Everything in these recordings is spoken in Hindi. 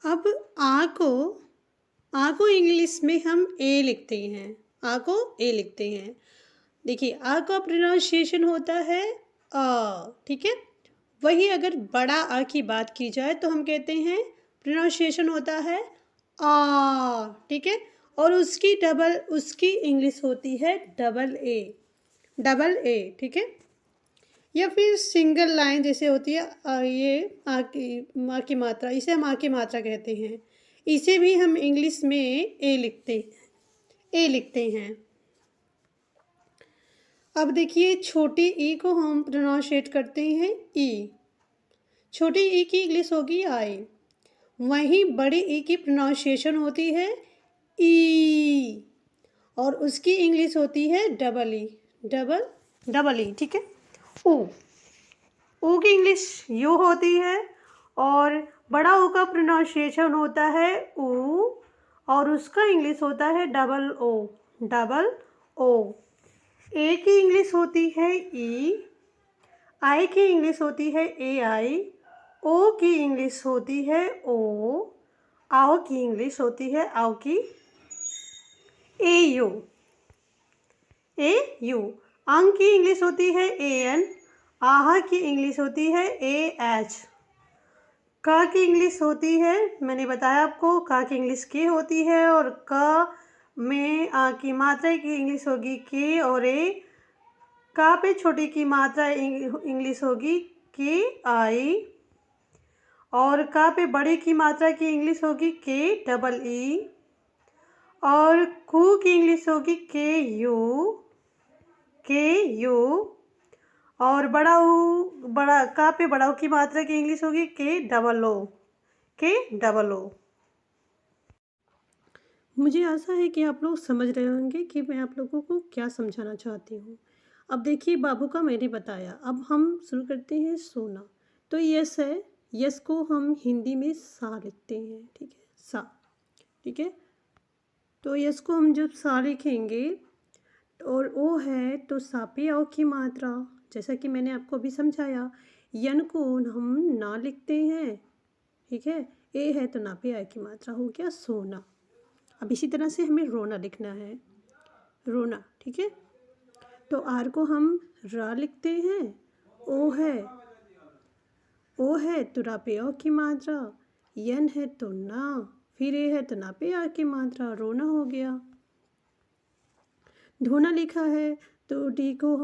अब आ को इंग्लिश में हम ए लिखते हैं। आ को ए लिखते हैं। देखिए आ का प्रोनाउंसिएशन होता है अ, ठीक है। वही अगर बड़ा आ की बात की जाए तो हम कहते हैं प्रोनाउंसिएशन होता है आ, ठीक है। और उसकी इंग्लिश होती है डबल ए, ठीक है। या फिर सिंगल लाइन जैसे होती है ये माँ की मात्रा, इसे हम माँ की मात्रा कहते हैं। इसे भी हम इंग्लिश में ए लिखते हैं। अब देखिए छोटी ई को हम प्रोनाउंशिएट करते हैं ई। छोटी ई की इंग्लिश होगी आई। वहीं बड़ी ई की प्रोनाउंसिएशन होती है ई, और उसकी इंग्लिश होती है डबल ई, ठीक है। ओ ओ की इंग्लिश यू होती है, और बड़ा ओ का प्रोनाउंसिएशन होता है ऊ, और उसका इंग्लिश होता है डबल ओ। ए की इंग्लिश होती है ई, आई की इंग्लिश होती है ए आई, ओ की इंग्लिश होती है ओ, आओ की इंग्लिश होती है आओ की ए यू। अंग की इंग्लिश होती है ए एन, आह की इंग्लिश होती है ए एच। का की इंग्लिश होती है, मैंने बताया आपको, का की इंग्लिश के होती है, और क में आ की मात्रा की इंग्लिश होगी के और ए। का पे छोटी की मात्रा इंग्लिश होगी के आई, और का पे बड़े की मात्रा की इंग्लिश होगी के डबल ई, और कू की इंग्लिश होगी के यू, और बड़ा का पे बड़ा की मात्रा की इंग्लिश होगी के डबल ओ। मुझे आशा है कि आप लोग समझ रहे होंगे कि मैं आप लोगों को क्या समझाना चाहती हूँ। अब देखिए बाबू का मैंने बताया, अब हम शुरू करते हैं सोना। तो यस है, यस को हम हिंदी में सा लिखते हैं, ठीक है, सा, ठीक है। तो यस को हम जब सा लिखेंगे और ओ है तो सापे ओ की मात्रा, जैसा कि मैंने आपको अभी समझाया। यन को हम ना लिखते हैं, ठीक है। ए है तो नापे आ की मात्रा, हो गया सोना। अब इसी तरह से हमें रोना लिखना है, रोना, ठीक है। तो आर को हम रा लिखते हैं। ओ है तो रा पे ओ की मात्रा, यन है तो ना, फिर ए है तो ना पे आ की मात्रा, रोना हो गया। धोना लिखा है तो डी को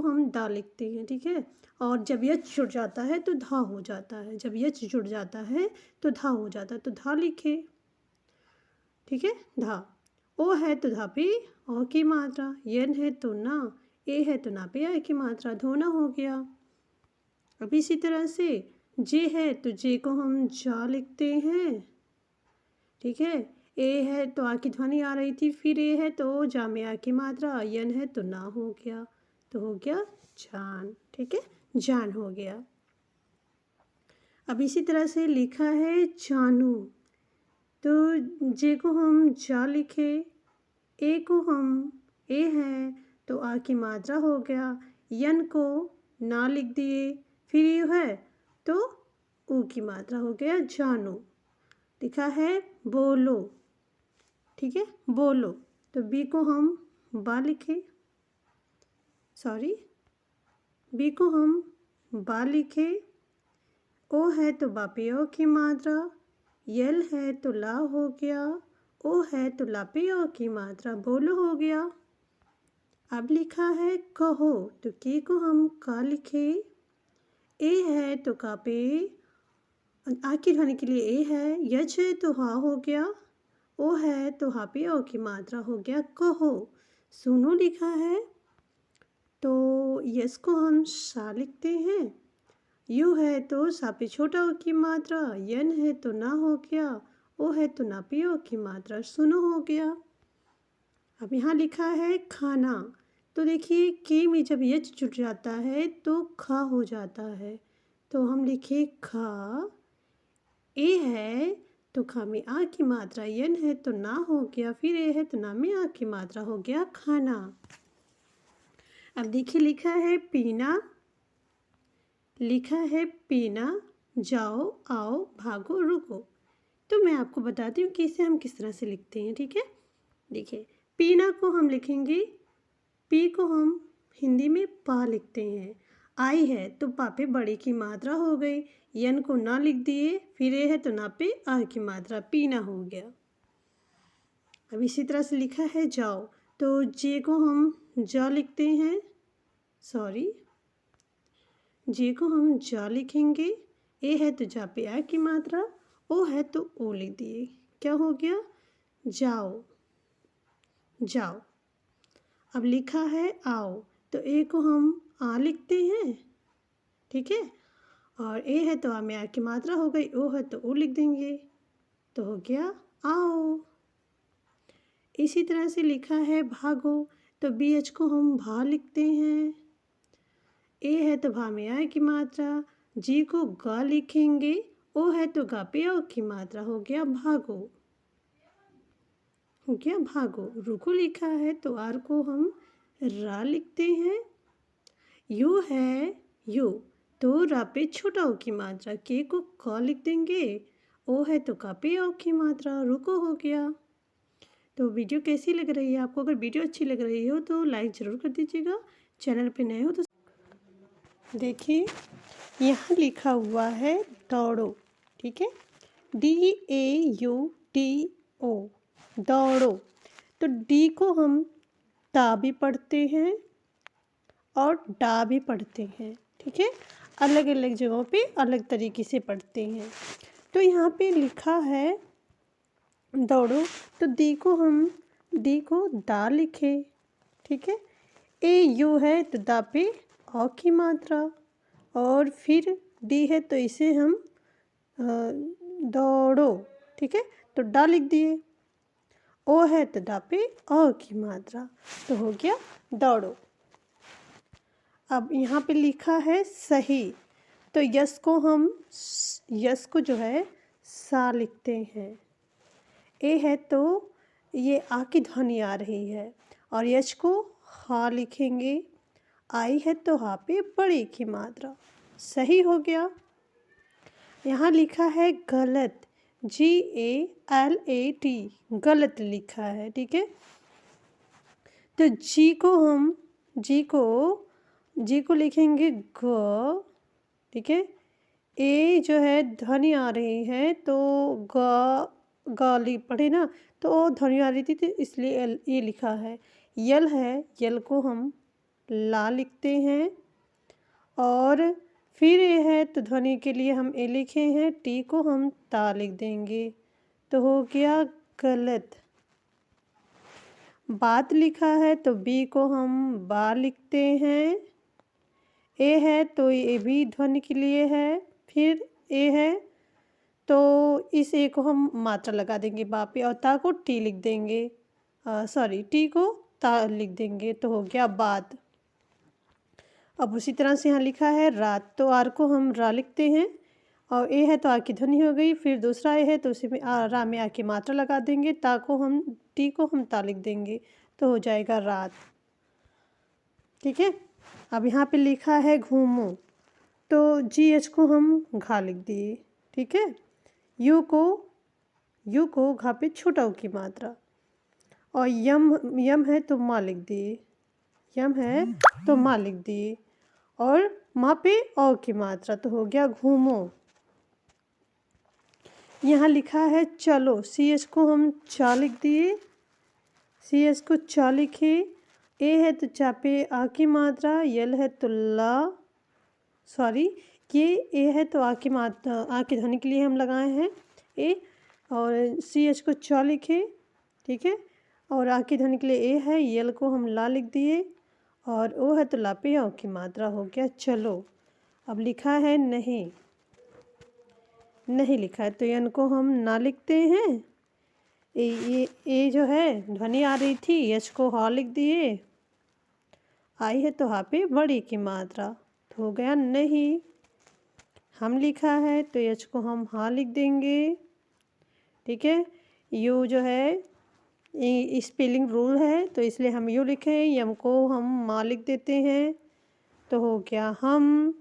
हम दा लिखते हैं, ठीक है। और जब यच जुड़ जाता है तो धा हो जाता है, जब यच जुड़ जाता है तो धा हो जाता है, तो धा लिखे, ठीक है, धा। ओ है तो धा पे ओ की मात्रा, यन है तो ना, ए है तो ना पे आ की मात्रा, धोना हो गया। अब इसी तरह से जे है तो जे को हम जा लिखते हैं, ठीक है। ए है तो आ की ध्वनि आ रही थी, फिर ए है तो जा में आ की मात्रा, यन है तो ना हो गया, तो हो गया जान, ठीक है, जान हो गया। अब इसी तरह से लिखा है जानू, तो जे को हम जा लिखे, ए है तो आ की मात्रा हो गया, यन को ना लिख दिए, फिर यू है तो ऊ की मात्रा हो गया जानू। लिखा है बोलो, ठीक है, बोलो। तो बी को हम बा लिखे, बी को हम बा लिखे। ओ है तो बापे ओ की मात्रा, यल है तो ला हो गया, ओ है तो लापे ओ की मात्रा, बोलो हो गया। अब लिखा है कहो, तो के को हम का लिखे, ए है तो का पे आ की ध्वनि के लिए ए है, यच है तो हा हो गया, ओ है तो हा पे ओ की मात्रा हो गया कहो। सुनो लिखा है तो यस को हम सा लिखते हैं, यू है तो सा पे छोटा ओ की मात्रा, यन है तो ना हो गया, ओ है तो ना पे ओ की मात्रा, सुनो हो गया। अब यहाँ लिखा है खाना, तो देखिए के में जब यच जुड़ जाता है तो खा हो जाता है, तो हम लिखे खा। ए है तो खा में आ की मात्रा, यन है तो ना हो गया, फिर ए है तो ना में आ की मात्रा, हो गया खाना। अब देखिए लिखा है पीना, जाओ, आओ, भागो, रुको। तो मैं आपको बताती हूँ कि इसे हम किस तरह से लिखते हैं, ठीक है। देखिए, पीना को हम लिखेंगे, पी को हम हिंदी में पा लिखते हैं। आई है तो पा पे बड़ी की मात्रा हो गई, यन को ना लिख दिए, फिर ए है तो ना पे आ की मात्रा, पीना हो गया। अब इसी तरह से लिखा है जाओ, तो जे को हम जा लिखते हैं, सॉरी, जे को हम जा लिखेंगे, ए है तो जा पे आ की मात्रा, ओ है तो ओ लिख दिए, क्या हो गया, जाओ, जाओ। अब लिखा है आओ, तो ए को हम आ लिखते हैं, ठीक है, और ए है तो आ में आ की मात्रा हो गई, ओ है तो ओ लिख देंगे, तो हो गया आओ। इसी तरह से लिखा है भागो, तो बी एच को हम भा लिखते हैं, ए है तो भा में आ की मात्रा, जी को गा लिखेंगे, ओ है तो गा पे ओ की मात्रा, हो गया भागो, हो गया भागो। रुको लिखा है तो आर को हम रा लिखते हैं, यू है यू, तो रा पे छोटा ओ की मात्रा, के को क लिख देंगे, ओ है तो का पे ओ की मात्रा, रुको हो गया। तो वीडियो कैसी लग रही है आपको? अगर वीडियो अच्छी लग रही हो तो लाइक ज़रूर कर दीजिएगा, चैनल पे नए हो तो देखिए यहाँ लिखा हुआ है दौड़ो, ठीक है, DAUDO, दौड़ो। तो डी को हम ता भी पढ़ते हैं और डा भी पढ़ते हैं, ठीक है, अलग अलग जगहों पे अलग तरीके से पढ़ते हैं। तो यहाँ पे लिखा है दौड़ो, तो डी को दा लिखे, ठीक है, ए यू है तो दा पे औ की मात्रा, और फिर डी है तो इसे हम दौड़ो, ठीक है, तो डा लिख दिए, ओ है तो दा पे औ की मात्रा, तो हो गया दौड़ो। अब यहाँ पे लिखा है सही, तो यस को जो है सा लिखते हैं, ए है तो ये आ की ध्वनि आ रही है, और यश को हा लिखेंगे, आई है तो हा पे बड़ी की मात्रा, सही हो गया। यहाँ लिखा है गलत, GALAT, गलत लिखा है, ठीक है, तो जी को लिखेंगे ग, ठीक है, ए जो है ध्वनि आ रही है तो गाली पढ़े ना, तो ध्वनि आ रही थी तो इसलिए ए लिखा है। यल है, यल को हम ला लिखते हैं, और फिर ए है तो ध्वनि के लिए हम ए लिखे हैं, टी को हम ता लिख देंगे, तो हो गया गलत। बात लिखा है तो बी को हम बा लिखते हैं, ए है तो ए भी ध्वनि के लिए है, फिर ए है तो इस ए को हम मात्रा लगा देंगे बा पे, और ता को टी लिख देंगे, सॉरी टी को ता लिख देंगे, तो हो गया बात। अब उसी तरह से यहाँ लिखा है रात, तो आर को हम रा लिखते हैं, और ए है तो आ की ध्वनि हो गई, फिर दूसरा ए है तो उसी में रा में आ की मात्रा लगा देंगे, टी को हम ता लिख देंगे, तो हो जाएगा रात, ठीक है। अब यहाँ पे लिखा है घूमो, तो GH को हम घा लिख दिए, ठीक है, यू को घा पे छोटा ऊ की मात्रा, और यम है तो माँ लिख दिए, यम है तो माँ लिख दिए, और माँ पे औ की मात्रा, तो हो गया घूमो। यहाँ लिखा है चलो, CH को हम चा लिख दिए, CH को चा लिखे, ए है तो चा पे आ की मात्रा, यल है तो ला, सॉरी ये ए है तो आ की मात्रा, आ की ध्वनि के लिए हम लगाए हैं ए, और CH को चा लिखे, ठीक है, और आ की ध्वनि के लिए ए है, यल को हम ला लिख दिए, और ओ है तो ला पे औ की मात्रा, हो गया चलो। अब लिखा है नहीं, नहीं लिखा है तो यन को हम ना लिखते हैं, ए जो है ध्वनि आ रही थी, यश को हा लिख दिए, आई है तो हा पे बड़ी की मात्रा, तो हो गया नहीं। हम लिखा है तो यश को हम हा लिख देंगे, ठीक है, यू जो है स्पेलिंग रूल है तो इसलिए हम यू लिखे, यम को हम मा लिख देते हैं, तो हो गया हम।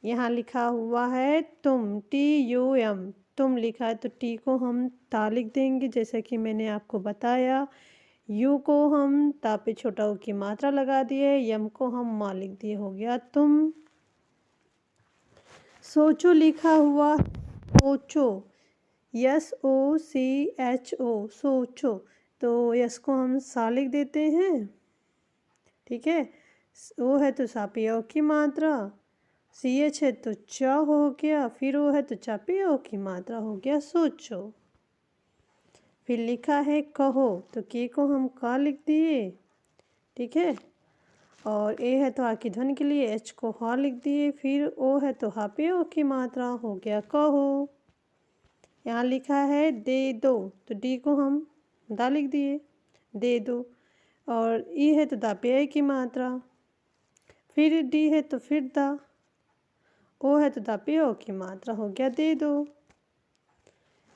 यहाँ लिखा हुआ है तुम, TUM, तुम लिखा है तो टी को हम ता लिख देंगे जैसा कि मैंने आपको बताया। यू को हम ता पे छोटा ऊ की मात्रा लगा दिए, यम को हम मा लिख दिए, हो गया तुम। सोचो लिखा हुआ सोचो, SOCHO, सोचो, तो यस को हम सा लिख देते हैं, ठीक है। ओ है तो सा पे ओ की मात्रा, CH है तो च हो गया, फिर ओ है तो चा पे ओ की मात्रा, हो गया सोचो। फिर लिखा है कहो, तो के को हम का लिख दिए, ठीक है। और ए है तो आ की ध्वनि के लिए एच को हा लिख दिए, फिर ओ है तो हा पे ओ की मात्रा, हो गया कहो। यहाँ लिखा है दे दो, तो डी को हम दा लिख दिए, दे दो। और ई है तो दा पे ए की मात्रा, फिर डी है तो फिर दा, ओ है तो दा पे ओ की मात्रा, हो गया दे दो।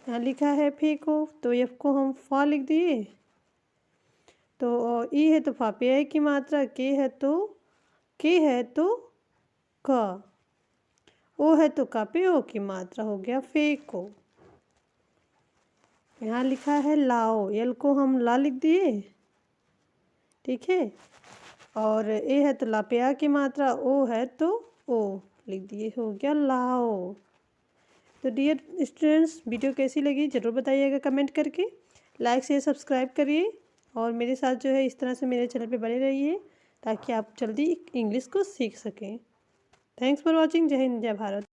यहाँ लिखा है फेंको, तो एफ को हम फा लिख दिए, तो ई है तो फा पे ए की मात्रा, के है तो का, ओ है तो का पे ओ की मात्रा, हो गया फेंको। यहाँ लिखा है लाओ, यल को हम ला लिख दिए, ठीक है। और ए है तो ला पे आ की मात्रा, ओ है तो ओ लिख दिए, हो गया लाओ। तो डियर स्टूडेंट्स, वीडियो कैसी लगी ज़रूर बताइएगा कमेंट करके, लाइक शेयर सब्सक्राइब करिए और मेरे साथ जो है इस तरह से मेरे चैनल पे बने रहिए ताकि आप जल्दी इंग्लिश को सीख सकें। Thanks for watching. जय हिंद, जय भारत।